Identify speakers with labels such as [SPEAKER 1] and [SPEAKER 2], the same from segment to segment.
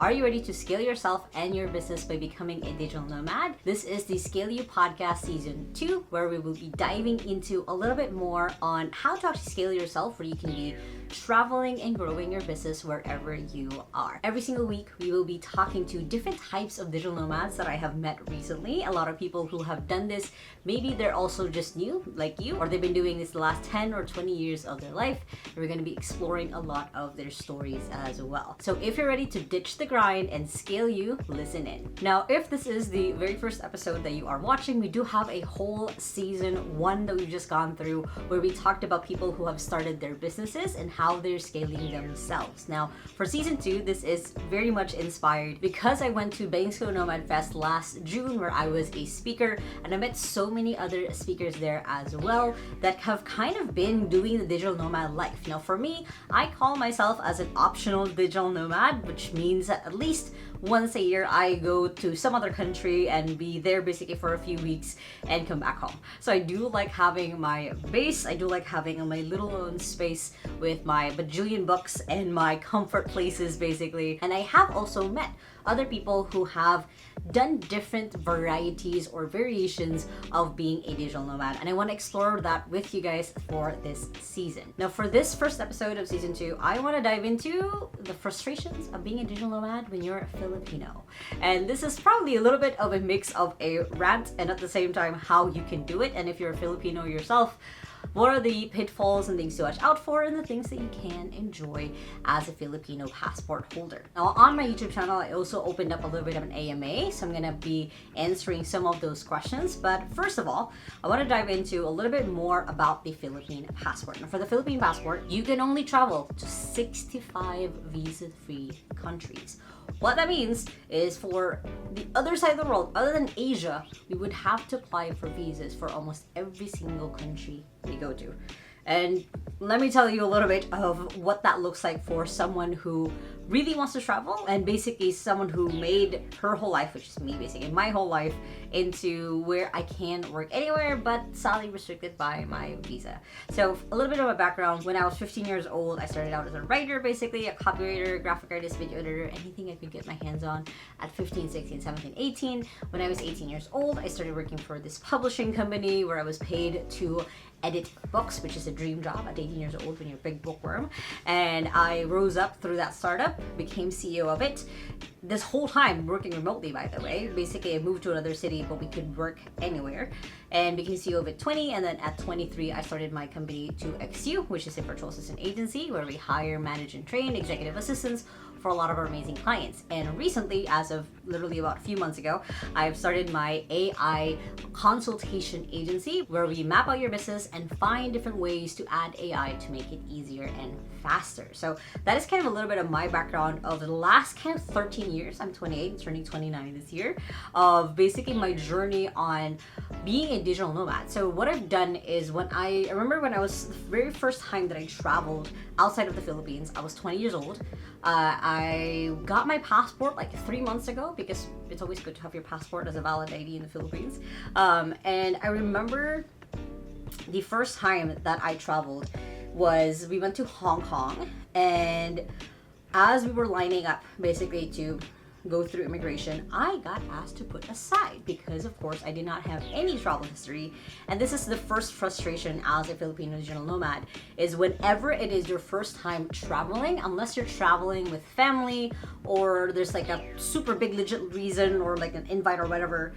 [SPEAKER 1] Are you ready to scale yourself and your business by becoming a digital nomad? This is the Scale You Podcast Season 2, where we will be diving into a little bit more on how to actually scale yourself, where you can be traveling and growing your business wherever you are. Every single week, we will be talking to different types of digital nomads that I have met recently. A lot of people who have done this, maybe they're also just new like you, or they've been doing this the last 10 or 20 years of their life. And we're going to be exploring a lot of their stories as well. So if you're ready to ditch the grind and scale you, listen in. Now, if this is the very first episode that you are watching, we do have a whole season 1 that we've just gone through where we talked about people who have started their businesses and how they're scaling themselves. Now, for season 2, this is very much inspired because I went to Bangko Nomad Fest last June, where I was a speaker, and I met so many other speakers there as well that have kind of been doing the digital nomad life. Now, for me, I call myself as an optional digital nomad, which means that at least once a year I go to some other country and be there basically for a few weeks and come back home. So I do like having my base. I do like having my little own space with my bajillion books and my comfort places basically. And I have also met other people who have done different varieties or variations of being a digital nomad, and I want to explore that with you guys for this season. Now, for this first episode of season 2, I want to dive into the frustrations of being a digital nomad when you're a Filipino. And this is probably a little bit of a mix of a rant and at the same time how you can do it. And if you're a Filipino yourself, what are the pitfalls and things to watch out for, and the things that you can enjoy as a Filipino passport holder. Now, on my YouTube channel, I also opened up a little bit of an AMA, so I'm gonna be answering some of those questions. But first of all, I want to dive into a little bit more about the Philippine passport. Now, for the Philippine passport, you can only travel to 65 visa-free countries. What that means is for the other side of the world, other than Asia, we would have to apply for visas for almost every single country we go to. And let me tell you a little bit of what that looks like for someone who really wants to travel, and basically someone who made her whole life, which is me basically, my whole life, into where I can work anywhere but sadly restricted by my visa. So a little bit of my background: when I was 15 years old, I started out as a writer, basically a copywriter, graphic artist, video editor, anything I could get my hands on at 15, 16, 17, 18. When I was 18 years old, I started working for this publishing company where I was paid to edit books, which is a dream job at 18 years old when you're a big bookworm. And I rose up through that startup, became CEO of it. This whole time working remotely, by the way. Basically, I moved to another city, but we could work anywhere, and became CEO of it 20. And then at 23, I started my company 𝐝𝐞𝐚𝐝, which is a virtual assistant agency where we hire, manage, and train executive assistants for a lot of our amazing clients. And recently, as of literally about a few months ago, I've started my AI consultation agency where we map out your business and find different ways to add AI to make it easier and faster. So that is kind of a little bit of my background of the last kind of 13 years. I'm 28, turning 29 this year, of basically my journey on being a digital nomad. So what I've done is, when I remember when I was the very first time that I traveled outside of the Philippines, I was 20 years old. I got my passport like 3 months ago, because it's always good to have your passport as a valid ID in the Philippines. And I remember the first time that I traveled was we went to Hong Kong, and as we were lining up basically to go through immigration, I got asked to put aside because, of course, I did not have any travel history. And this is the first frustration as a Filipino digital nomad, is whenever it is your first time traveling, unless you're traveling with family or there's like a super big legit reason or like an invite or whatever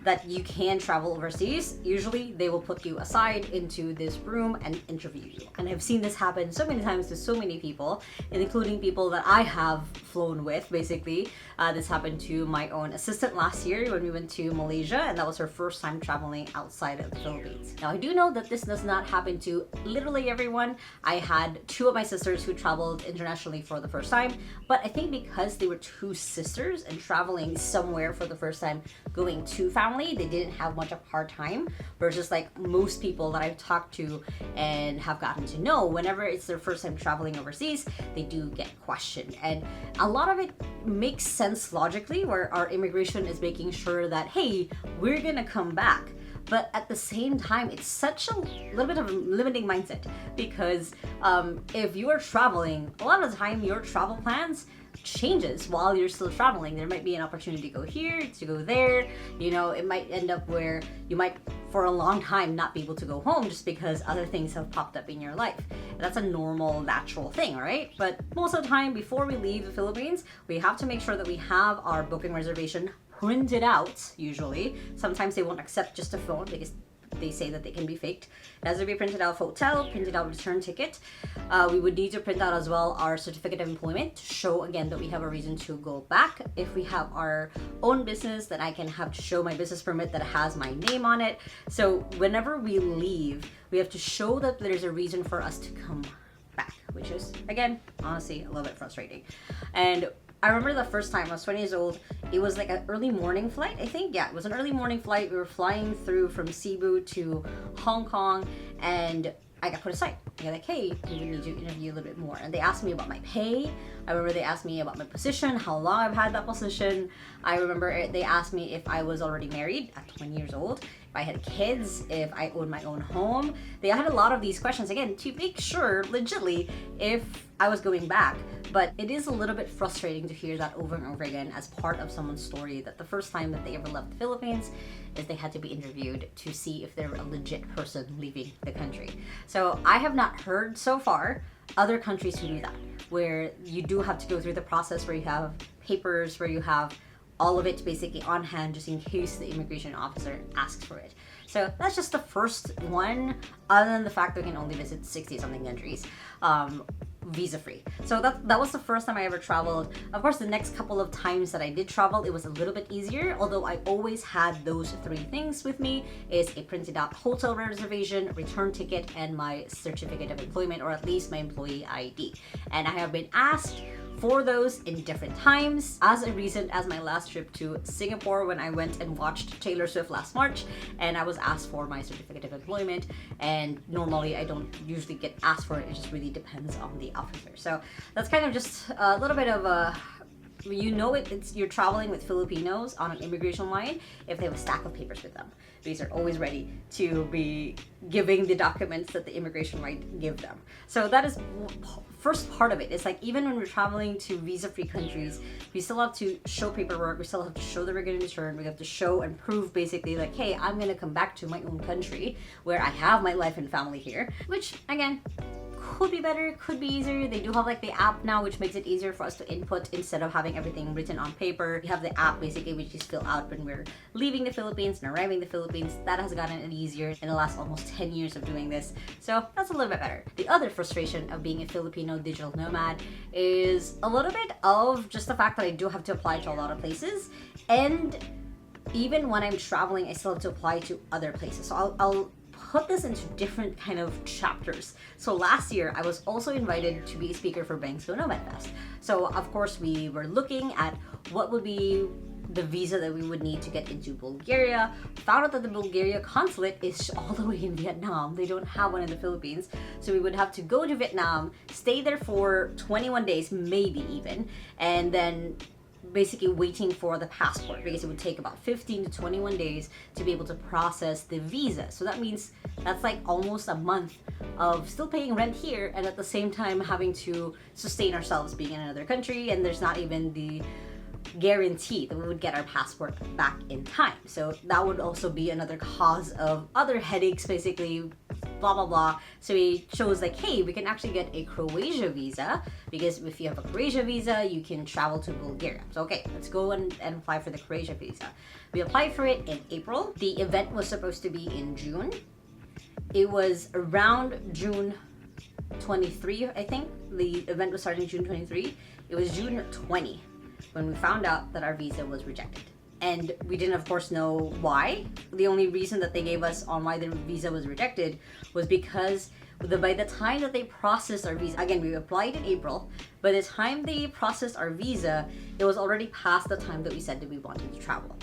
[SPEAKER 1] that you can travel overseas, usually they will put you aside into this room and interview you. And I've seen this happen so many times to so many people, including people that I have flown with, basically. This happened to my own assistant last year when we went to Malaysia, and that was her first time traveling outside of the Philippines. Now, I do know that this does not happen to literally everyone. I had 2 of my sisters who traveled internationally for the first time, but I think because they were 2 sisters and traveling somewhere for the first time, going to family, they didn't have much of a hard time, versus like most people that I've talked to and have gotten to know, whenever it's their first time traveling overseas, they do get questioned. And a lot of it makes sense logically, where our immigration is making sure that, hey, we're gonna come back. But at the same time, it's such a little bit of a limiting mindset, because if you are traveling, a lot of the time your travel plans changes while you're still traveling. There might be an opportunity to go here, to go there. You know, it might end up where you might for a long time not be able to go home just because other things have popped up in your life. That's a normal, natural thing, right? But most of the time before we leave the Philippines, we have to make sure that we have our booking reservation printed out, usually. Sometimes they won't accept just a phone because they say that they can be faked. It has to be printed out hotel, printed out return ticket. We would need to print out as well our certificate of employment to show again that we have a reason to go back. If we have our own business, then I can have to show my business permit that has my name on it. So whenever we leave, we have to show that there's a reason for us to come back, which is, again, honestly, a little bit frustrating. And I remember the first time I was 20 years old, it was like an early morning flight, I think. Yeah, it was an early morning flight. We were flying through from Cebu to Hong Kong, and I got put aside. They're like, hey, we need to interview a little bit more. And they asked me about my pay. I remember they asked me about my position, how long I've had that position. I remember they asked me if I was already married at 20 years old, if I had kids, if I owned my own home. They had a lot of these questions, again, to make sure, legitly, if I was going back. But it is a little bit frustrating to hear that over and over again as part of someone's story, that the first time that they ever left the Philippines is they had to be interviewed to see if they're a legit person leaving the country. So I have not heard so far other countries who do that, where you do have to go through the process where you have papers, where you have all of it basically on hand just in case the immigration officer asks for it. So that's just the first one, other than the fact that we can only visit 60 something countries visa free. So that was the first time I ever traveled. Of course, the next couple of times that I did travel, it was a little bit easier, although I always had those three things with me: is a printed out hotel reservation, return ticket, and my certificate of employment, or at least my employee ID. And I have been asked for those in different times, as recent as my last trip to Singapore when I went and watched Taylor Swift last March, and I was asked for my certificate of employment. And normally I don't usually get asked for it, it just really depends on the officer. So that's kind of just a little bit of a, you know, you're traveling with Filipinos on an immigration line if they have a stack of papers with them, because they're always ready to be giving the documents that the immigration might give them. So that is first part of it. It's like, even when we're traveling to visa-free countries, we still have to show paperwork, we still have to show that we're going to return, we have to show and prove basically like, hey, I'm going to come back to my own country where I have my life and family here, which again, could be better, could be easier. They do have like the app now, which makes it easier for us to input instead of having everything written on paper. We have the app basically, which is fill out when we're leaving the Philippines and arriving in the Philippines. That has gotten it easier in the last almost 10 years of doing this. So that's a little bit better. The other frustration of being a Filipino digital nomad is a little bit of just the fact that I do have to apply to a lot of places. And even when I'm traveling, I still have to apply to other places. So I'll put this into different kind of chapters. So last year, I was also invited to be a speaker for Bangso Nomad Fest. So of course, we were looking at what would be the visa that we would need to get into Bulgaria. Found out that the Bulgaria consulate is all the way in Vietnam. They don't have one in the Philippines. So we would have to go to Vietnam, stay there for 21 days, maybe even, and then basically waiting for the passport, because it would take about 15 to 21 days to be able to process the visa. So that means that's like almost a month of still paying rent here and at the same time having to sustain ourselves being in another country, and there's not even the guarantee that we would get our passport back in time. So that would also be another cause of other headaches, basically, blah blah blah. So we chose like, hey, we can actually get a Croatia visa, because if you have a Croatia visa, you can travel to Bulgaria. So okay, let's go and apply for the Croatia visa. We applied for it in April. The event was supposed to be in June. It was around June 23, I think. The event was starting June 23. It was June 20 when we found out that our visa was rejected. And we didn't, of course, know why. The only reason that they gave us on why the visa was rejected was because by the time that they processed our visa, again, we applied in April, by the time they processed our visa, it was already past the time that we said that we wanted to travel.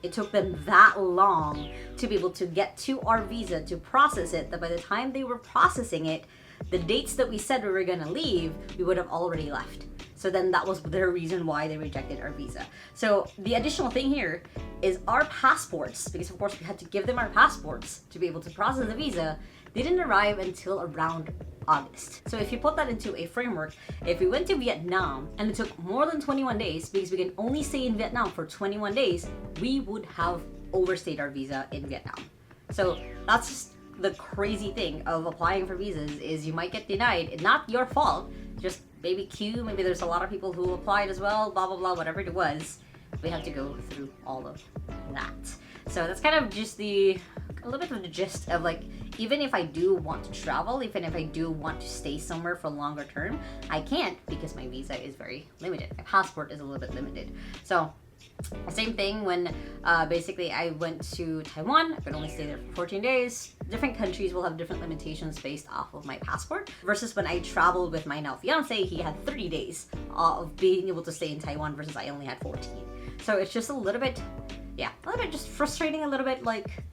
[SPEAKER 1] It took them that long to be able to get to our visa, to process it, that by the time they were processing it, the dates that we said we were gonna leave, we would have already left. So then that was their reason why they rejected our visa. So the additional thing here is our passports, because of course we had to give them our passports to be able to process the they didn't arrive until around August. So if you put that into a framework, if we went to Vietnam and it took more than 21 days, because we can only stay in Vietnam for 21 days, we would have overstayed our visa in Vietnam. So that's just the crazy thing of applying for visas, is you might get denied. Not your fault, just maybe Q, maybe there's a lot of people who applied as well, blah blah blah, whatever it was. We have to go through all of that. So that's kind of just a little bit of the gist of, like, even if I do want to travel, even if I do want to stay somewhere for longer term, I can't because my visa is very limited. My passport is a little bit limited. So same thing when basically I went to Taiwan. I could only stay there for 14 days. Different countries will have different limitations based off of my passport. Versus when I traveled with my now fiance, he had 30 days of being able to stay in Taiwan versus I only had 14. So it's just a little bit, yeah, a little bit just frustrating, a little bit like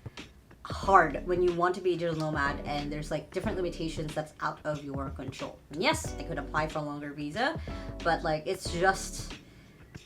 [SPEAKER 1] hard when you want to be a digital nomad and there's like different limitations that's out of your control. And yes, I could apply for a longer visa, but like it's just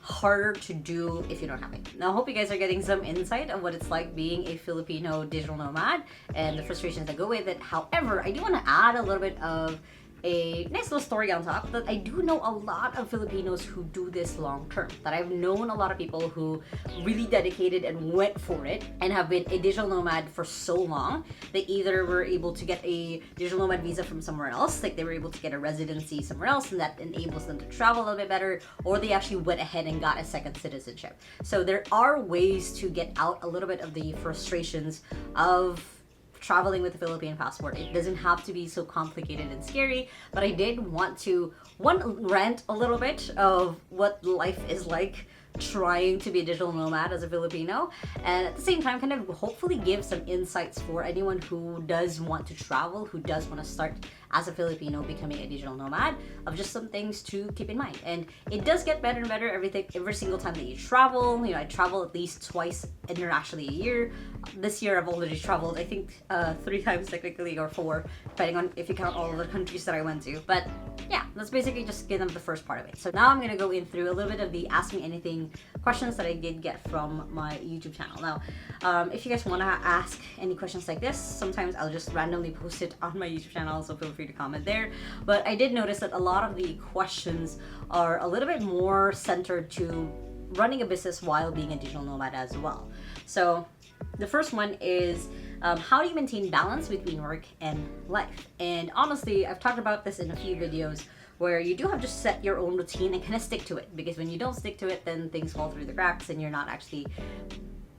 [SPEAKER 1] harder to do if you don't have it. Now I hope you guys are getting some insight of what it's like being a Filipino digital nomad and the frustrations that go with it. However, I do want to add a little bit of a nice little story on top, that I do know a lot of Filipinos who do this long term. That I've known a lot of people who really dedicated and went for it and have been a digital nomad for so long. They either were able to get a digital nomad visa from somewhere else, like they were able to get a residency somewhere else and that enables them to travel a little bit better, or they actually went ahead and got a second citizenship. So there are ways to get out a little bit of the frustrations of traveling with the Philippine passport. It doesn't have to be so complicated and scary, but I did want to rant a little bit of what life is like trying to be a digital nomad as a Filipino, and at the same time kind of hopefully give some insights for anyone who does want to travel, who does want to start as a Filipino becoming a digital nomad, of just some things to keep in mind. And it does get better and better every single time that you travel. You know, I travel at least twice internationally a year. This year I've already traveled, I think 3 times technically, or 4, depending on if you count all of the countries that I went to. But yeah, that's basically just give them the first part of it. So now I'm gonna go in through a little bit of the Ask Me Anything questions that I did get from my YouTube channel. Now, if you guys want to ask any questions like this, sometimes I'll just randomly post it on my YouTube channel, so feel free to comment there. But I did notice that a lot of the questions are a little bit more centered to running a business while being a digital nomad as well. So the first one is, how do you maintain balance between work and life? And honestly, I've talked about this in a few videos, where you do have to set your own routine and kind of stick to it, because when you don't stick to it, then things fall through the cracks and you're not actually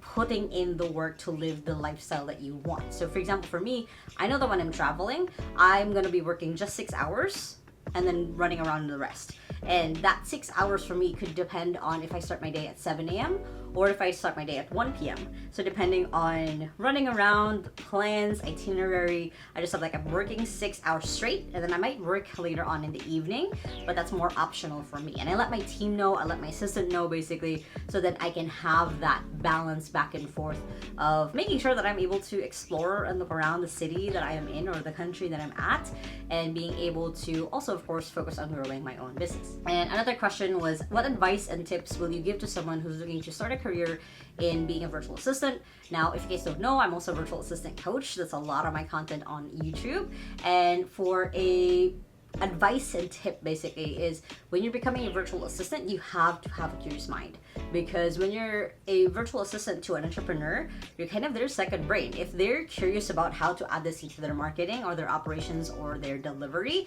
[SPEAKER 1] putting in the work to live the lifestyle that you want. So for example, for me, I know that when I'm traveling, I'm gonna be working just 6 hours and then running around the rest. And that 6 hours for me could depend on if I start my day at 7 a.m. or if I start my day at 1 p.m. So depending on running around, plans, itinerary, I just have like, I'm working 6 hours straight, and then I might work later on in the evening, but that's more optional for me. And I let my team know, I let my assistant know basically, so that I can have that balance back and forth of making sure that I'm able to explore and look around the city that I am in or the country that I'm at, and being able to also, of course, focus on growing my own business. And another question was, what advice and tips will you give to someone who's looking to start a career in being a virtual assistant? Now, if you guys don't know, I'm also a virtual assistant coach. That's a lot of my content on YouTube. And for a advice and tip basically is, when you're becoming a virtual assistant, you have to have a curious mind, because when you're a virtual assistant to an entrepreneur, you're kind of their second brain. If they're curious about how to add this into their marketing or their operations or their delivery,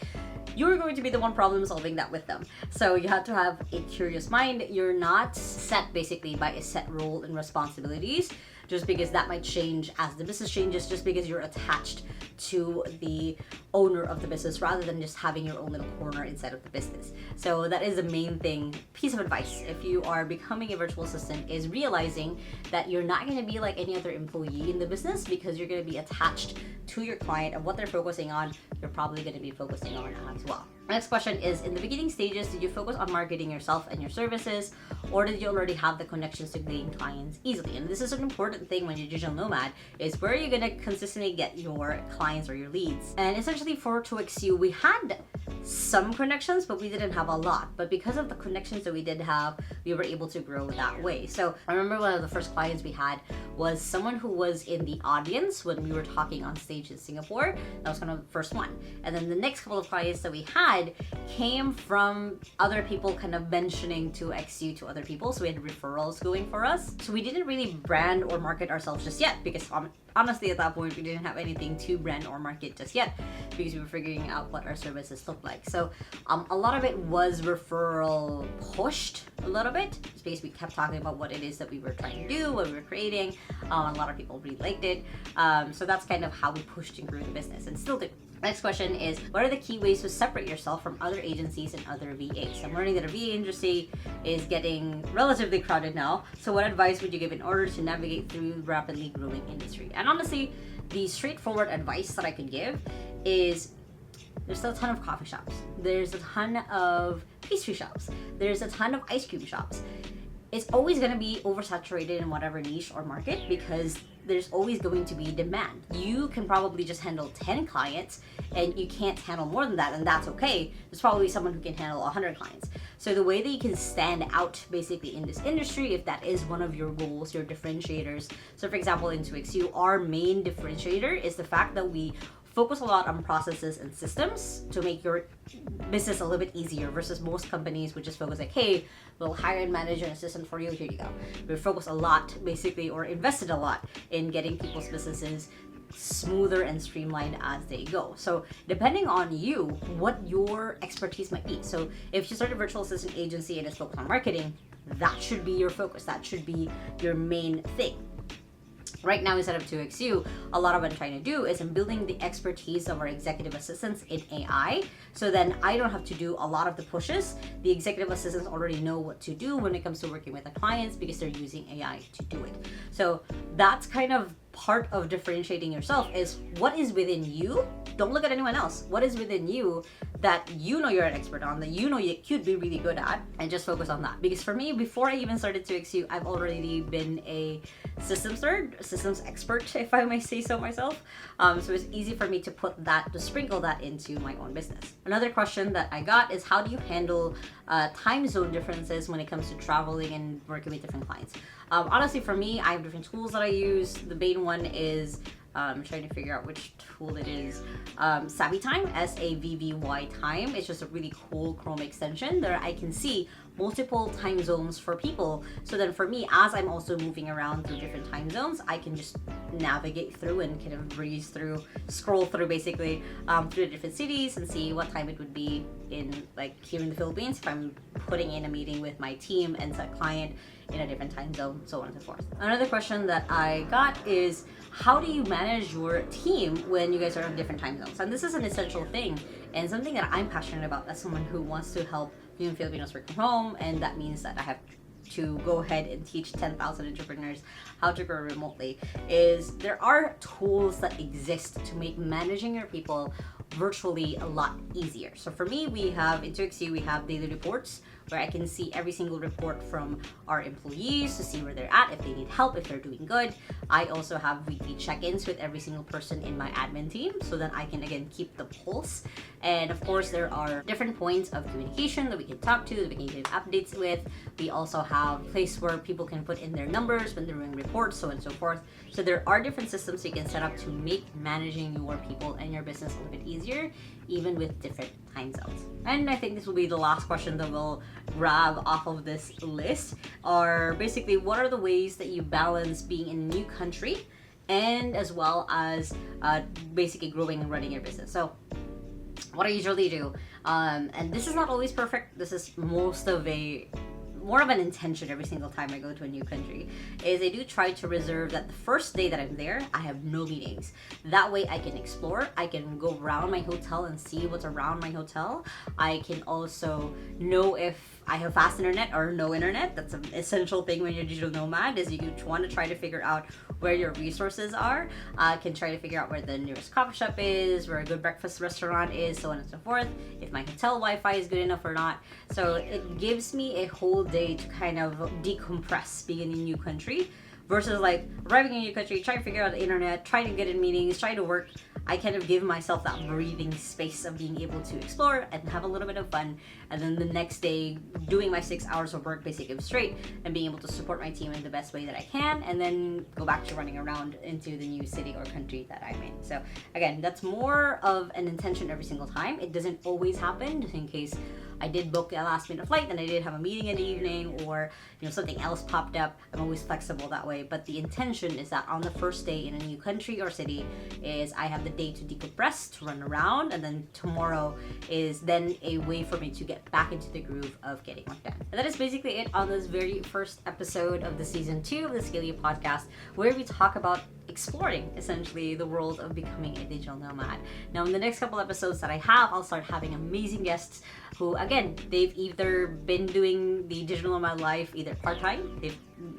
[SPEAKER 1] you're going to be the one problem solving that with them. So you have to have a curious mind. You're not set basically by a set role and responsibilities, just because that might change as the business changes, just because you're attached to the owner of the business rather than just having your own little corner inside of the business. So that is the main piece of advice if you are becoming a virtual assistant, is realizing that you're not going to be like any other employee in the business, because you're going to be attached to your client, and what they're focusing on, you're probably going to be focusing on as well. Next question is, in the beginning stages, did you focus on marketing yourself and your services, or did you already have the connections to gain clients easily? And this is an important thing when you're digital nomad, is where you're gonna consistently get your clients or your leads. And essentially for 𝐝𝐿𝐴, we had some connections, but we didn't have a lot. But because of the connections that we did have, we were able to grow that way. So I remember one of the first clients we had was someone who was in the audience when we were talking on stage in Singapore. That was kind of the first one. And then the next couple of clients that we had came from other people kind of mentioning to 𝐝𝐿𝐴 to other people. So we had referrals going for us. So we didn't really brand or market ourselves just yet, because honestly at that point we didn't have anything to brand or market just yet, because we were figuring out what our services looked like. So a lot of it was referral pushed a little bit. It's basically we kept talking about what it is that we were trying to do, what we were creating. A lot of people really liked it. So that's kind of how we pushed and grew the business, and still do. Next question is, what are the key ways to separate yourself from other agencies and other VAs? I'm learning that the VA industry is getting relatively crowded now. So what advice would you give in order to navigate through the rapidly growing industry? And honestly, the straightforward advice that I could give is, there's a ton of coffee shops. There's a ton of pastry shops. There's a ton of ice cream shops. It's always going to be oversaturated in whatever niche or market, because there's always going to be demand. You can probably just handle 10 clients and you can't handle more than that, and that's okay. There's probably someone who can handle 100 clients. So the way that you can stand out basically in this industry, if that is one of your goals, your differentiators. So for example, in 𝐝𝐿𝐴, our main differentiator is the fact that we focus a lot on processes and systems to make your business a little bit easier, versus most companies which just focus like, hey, we'll hire and manage an assistant for you, here you go. We focus a lot basically, or invested a lot in getting people's businesses smoother and streamlined as they go. So depending on you, what your expertise might be. So if you start a virtual assistant agency and it's focused on marketing, that should be your focus. That should be your main thing. Right now, instead of 𝐝𝐿𝐴, a lot of what I'm trying to do is I'm building the expertise of our executive assistants in AI. So then I don't have to do a lot of the pushes. The executive assistants already know what to do when it comes to working with the clients, because they're using AI to do it. So that's kind of part of differentiating yourself, is what is within you. Don't look at anyone else. What is within you that you know you're an expert on, that you know you could be really good at, and just focus on that. Because for me, before I even started 𝐝𝐿𝐴, I've already been a systems expert, if I may say so myself. So it's easy for me to sprinkle that into my own business. Another question that I got is, how do you handle time zone differences when it comes to traveling and working with different clients? Honestly, for me, I have different tools that I use. The main one is, I'm trying to figure out which tool it is. Savvy Time, SAVVY Time. It's just a really cool Chrome extension that I can see multiple time zones for people. So then for me, as I'm also moving around through different time zones, I can just navigate through and kind of breeze through, scroll through basically through the different cities and see what time it would be in, like here in the Philippines, if I'm putting in a meeting with my team and a client in a different time zone, so on and so forth. Another question that I got is, how do you manage your team when you guys are in different time zones? And this is an essential thing, and something that I'm passionate about as someone who wants to help Filipinos work from home, and that means that I have to go ahead and teach 10,000 entrepreneurs how to grow remotely, is there are tools that exist to make managing your people virtually a lot easier. So for me, we have in 𝐝𝐿𝐴, we have daily reports where I can see every single report from our employees to see where they're at, if they need help, if they're doing good. I also have weekly check-ins with every single person in my admin team, so that I can again keep the pulse. And of course, there are different points of communication that we can talk to, that we can give updates with. We also have a place where people can put in their numbers when they're doing reports, so on and so forth. So there are different systems you can set up to make managing your people and your business a little bit easier, even with different time zones. And I think this will be the last question that we'll grab off of this list, are basically, what are the ways that you balance being in a new country and as well as basically growing and running your business? So what I usually do, and this is not always perfect, this is more of an intention every single time I go to a new country, is I do try to reserve that the first day that I'm there, I have no meetings. That way I can explore, I can go around my hotel and see what's around my hotel. I can also know if I have fast internet or no internet. That's an essential thing when you're a digital nomad, is you want to try to figure out where your resources are. Can try to figure out where the nearest coffee shop is, where a good breakfast restaurant is, so on and so forth, if my hotel Wi-Fi is good enough or not. So it gives me a whole day to kind of decompress being in a new country, versus like arriving in a new country, trying to figure out the internet, trying to get in meetings, trying to work. I kind of give myself that breathing space of being able to explore and have a little bit of fun, and then the next day doing my 6 hours of work basically straight and being able to support my team in the best way that I can, and then go back to running around into the new city or country that I'm in. So again, that's more of an intention every single time. It doesn't always happen, just in case I did book a last minute flight and I did have a meeting in the evening, or something else popped up. I'm always flexible that way, but the intention is that on the first day in a new country or city is I have the day to decompress, to run around, and then tomorrow is then a way for me to get back into the groove of getting work done. And that is basically it on this very first episode of the season 2 of the 𝐝𝐤𝐢 podcast, where we talk about exploring essentially the world of becoming a digital nomad. Now in the next couple episodes that I have, I'll start having amazing guests who, again, they've either been doing the digital nomad life either part-time,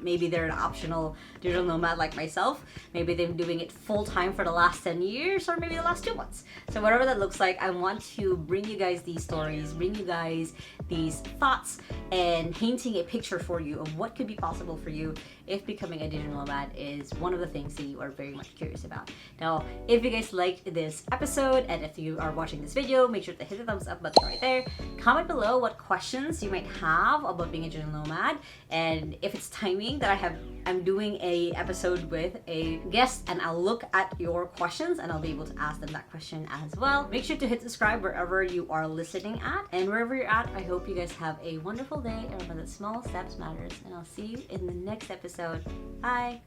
[SPEAKER 1] maybe they're an optional digital nomad like myself, maybe they've been doing it full-time for the last 10 years, or maybe the last 2 months. So whatever that looks like, I want to bring you guys these stories, bring you guys these thoughts, and painting a picture for you of what could be possible for you if becoming a digital nomad is one of the things that you are very much curious about. Now, if you guys liked this episode, and if you are watching this video, make sure to hit the thumbs up button right there. Comment below what questions you might have about being a digital nomad, and if it's timing that I'm doing a episode with a guest, and I'll look at your questions and I'll be able to ask them that question as well. Make sure to hit subscribe wherever you are listening at, and wherever you're at, I hope you guys have a wonderful day, and remember that small steps matters, and I'll see you in the next episode. Bye!